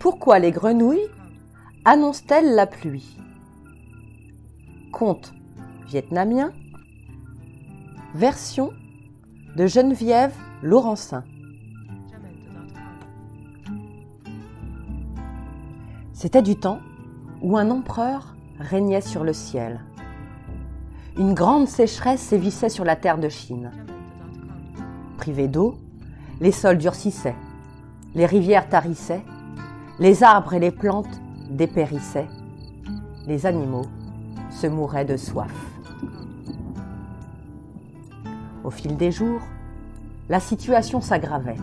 Pourquoi les grenouilles annoncent-elles la pluie? Conte vietnamien, version de Geneviève Laurencin. C'était du temps où un empereur régnait sur le ciel. Une grande sécheresse sévissait sur la terre de Chine. Privés d'eau, les sols durcissaient, les rivières tarissaient, les arbres et les plantes dépérissaient, les animaux se mouraient de soif. Au fil des jours, la situation s'aggravait.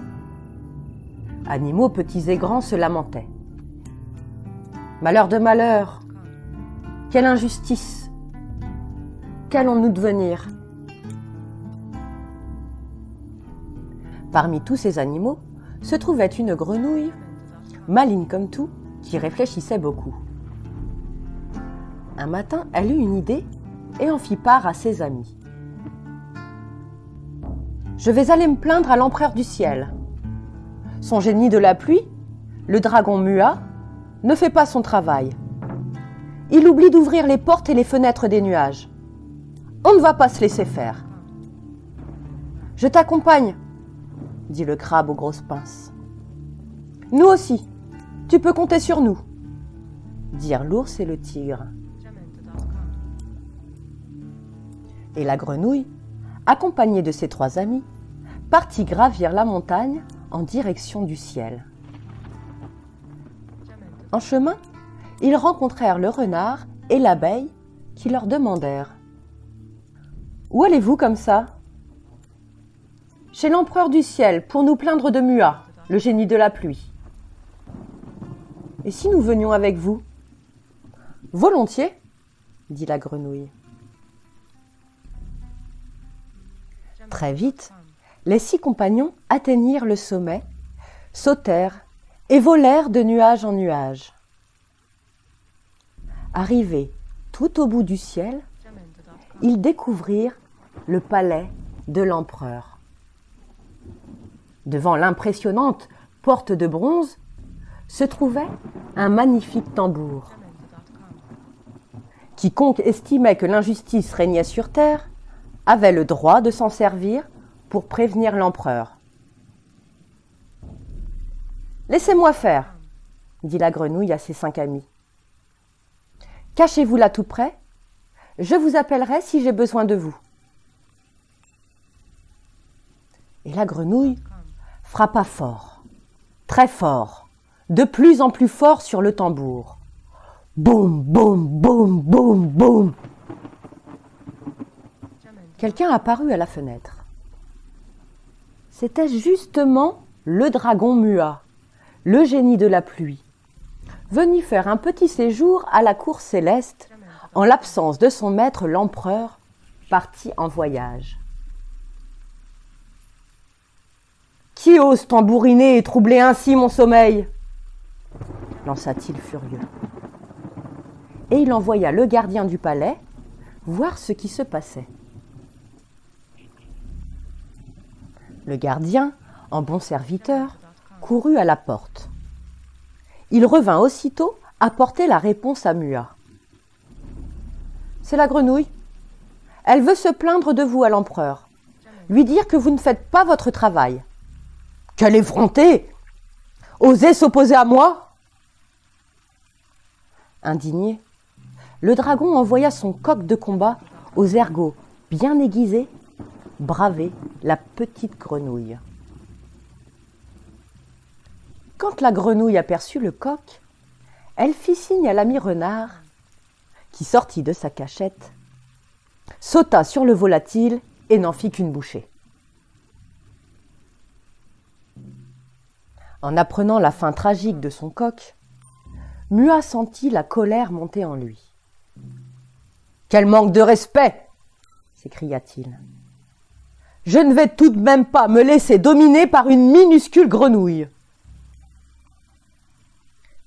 Animaux petits et grands se lamentaient. Malheur de malheur! Quelle injustice! Qu'allons-nous devenir? Parmi tous ces animaux se trouvait une grenouille, maligne comme tout, qui réfléchissait beaucoup. Un matin, elle eut une idée et en fit part à ses amis. « Je vais aller me plaindre à l'empereur du ciel. Son génie de la pluie, le dragon Mua, ne fait pas son travail. Il oublie d'ouvrir les portes et les fenêtres des nuages. On ne va pas se laisser faire. »« Je t'accompagne, » dit le crabe aux grosses pinces. « Nous aussi, tu peux compter sur nous, » dirent l'ours et le tigre. Et la grenouille, accompagnée de ses trois amis, partit gravir la montagne en direction du ciel. En chemin, ils rencontrèrent le renard et l'abeille qui leur demandèrent « Où allez-vous comme ça ?»« Chez l'empereur du ciel pour nous plaindre de Mua, le génie de la pluie. »« Et si nous venions avec vous ?»« Volontiers, » dit la grenouille. Très vite, les 6 compagnons atteignirent le sommet, sautèrent et volèrent de nuage en nuage. Arrivés tout au bout du ciel, ils découvrirent le palais de l'empereur. Devant l'impressionnante porte de bronze se trouvait un magnifique tambour. Quiconque estimait que l'injustice régnait sur terre avait le droit de s'en servir pour prévenir l'empereur. « Laissez-moi faire, » dit la grenouille à ses 5 amis. « Cachez-vous là tout près, je vous appellerai si j'ai besoin de vous. » Et la grenouille frappa fort, très fort, de plus en plus fort sur le tambour. Boum, boum, boum, boum, boum. Quelqu'un apparut à la fenêtre. C'était justement le dragon Mua, le génie de la pluie, venu faire un petit séjour à la cour céleste en l'absence de son maître l'empereur, parti en voyage. « Qui ose tambouriner et troubler ainsi mon sommeil ?» lança-t-il furieux. Et il envoya le gardien du palais voir ce qui se passait. Le gardien, en bon serviteur, courut à la porte. Il revint aussitôt apporter la réponse à Mua. « C'est la grenouille. Elle veut se plaindre de vous à l'empereur, lui dire que vous ne faites pas votre travail. »« Quelle effrontée! Osez s'opposer à moi ?» Indigné, le dragon envoya son coq de combat aux ergots bien aiguisés braver la petite grenouille. Quand la grenouille aperçut le coq, elle fit signe à l'ami renard, qui sortit de sa cachette, sauta sur le volatile et n'en fit qu'une bouchée. En apprenant la fin tragique de son coq, Mua sentit la colère monter en lui. « Quel manque de respect !» s'écria-t-il. « Je ne vais tout de même pas me laisser dominer par une minuscule grenouille. »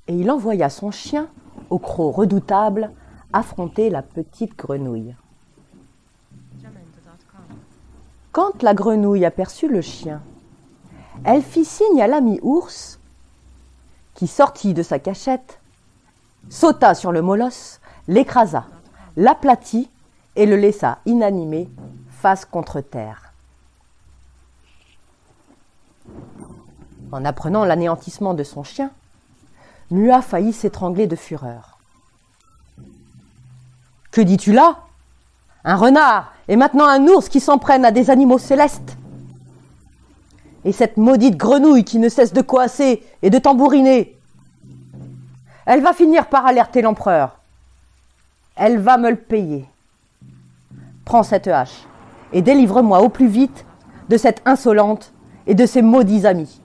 Et il envoya son chien, au croc redoutable, affronter la petite grenouille. Quand la grenouille aperçut le chien, elle fit signe à l'ami ours, qui sortit de sa cachette, sauta sur le molosse, l'écrasa, l'aplatit et le laissa inanimé face contre terre. En apprenant l'anéantissement de son chien, Mua faillit s'étrangler de fureur. « Que dis-tu là ? Un renard et maintenant un ours qui s'en prennent à des animaux célestes. Et cette maudite grenouille qui ne cesse de coasser et de tambouriner. Elle va finir par alerter l'empereur. Elle va me le payer. Prends cette hache et délivre-moi au plus vite de cette insolente et de ses maudits amis. »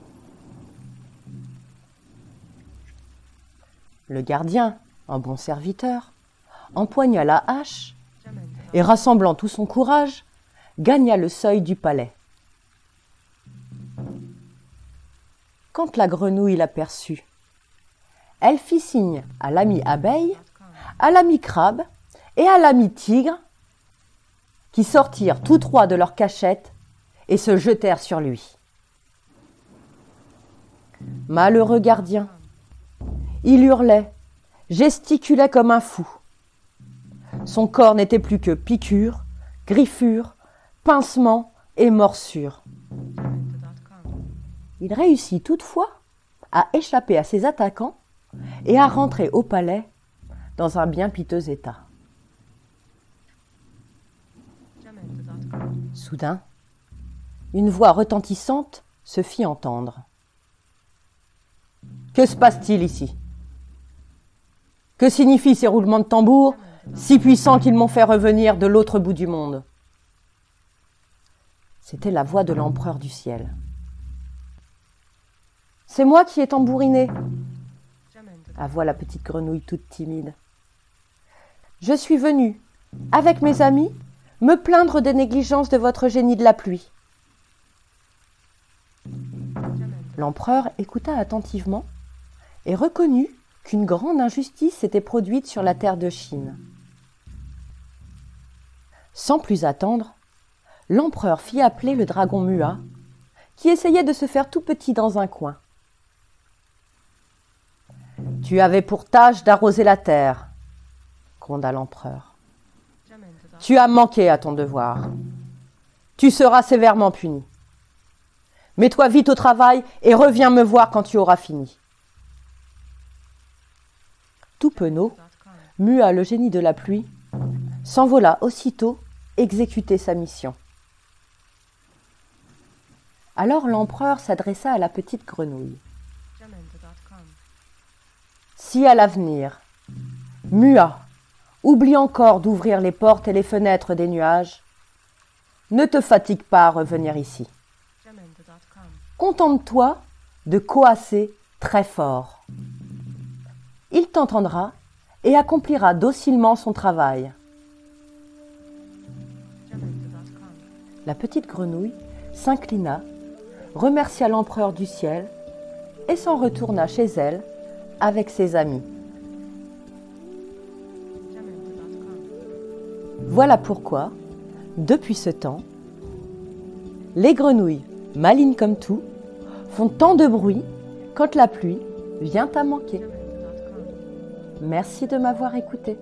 Le gardien, un bon serviteur, empoigna la hache et, rassemblant tout son courage, gagna le seuil du palais. Quand la grenouille l'aperçut, elle fit signe à l'ami abeille, à l'ami crabe et à l'ami tigre, qui sortirent tous trois de leur cachette et se jetèrent sur lui. Malheureux gardien, il hurlait, gesticulait comme un fou. Son corps n'était plus que piqûres, griffures, pincements et morsures. Il réussit toutefois à échapper à ses attaquants et à rentrer au palais dans un bien piteux état. Soudain, une voix retentissante se fit entendre. « Que se passe-t-il ici ? Que signifient ces roulements de tambour si puissants qu'ils m'ont fait revenir de l'autre bout du monde ?» C'était la voix de l'empereur du ciel. « C'est moi qui ai tambouriné, » avoua la petite grenouille toute timide. « Je suis venue, avec mes amis, me plaindre des négligences de votre génie de la pluie. » L'empereur écouta attentivement et reconnut qu'une grande injustice s'était produite sur la terre de Chine. Sans plus attendre, l'empereur fit appeler le dragon Mua, qui essayait de se faire tout petit dans un coin. « Tu avais pour tâche d'arroser la terre, » gronda l'empereur. « Tu as manqué à ton devoir. Tu seras sévèrement puni. Mets-toi vite au travail et reviens me voir quand tu auras fini. » Tout penaud, Mua, le génie de la pluie, s'envola aussitôt exécuter sa mission. Alors l'empereur s'adressa à la petite grenouille. « Si à l'avenir, Mua oublie encore d'ouvrir les portes et les fenêtres des nuages, ne te fatigue pas à revenir ici. Contente-toi de coasser très fort. Il t'entendra et accomplira docilement son travail. » La petite grenouille s'inclina, remercia l'empereur du ciel et s'en retourna chez elle avec ses amis. Voilà pourquoi, depuis ce temps, les grenouilles, malines comme tout, font tant de bruit quand la pluie vient à manquer. Merci de m'avoir écouté.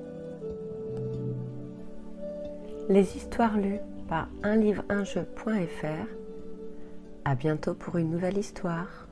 Les histoires lues par unlivreunjeu.fr. À bientôt pour une nouvelle histoire.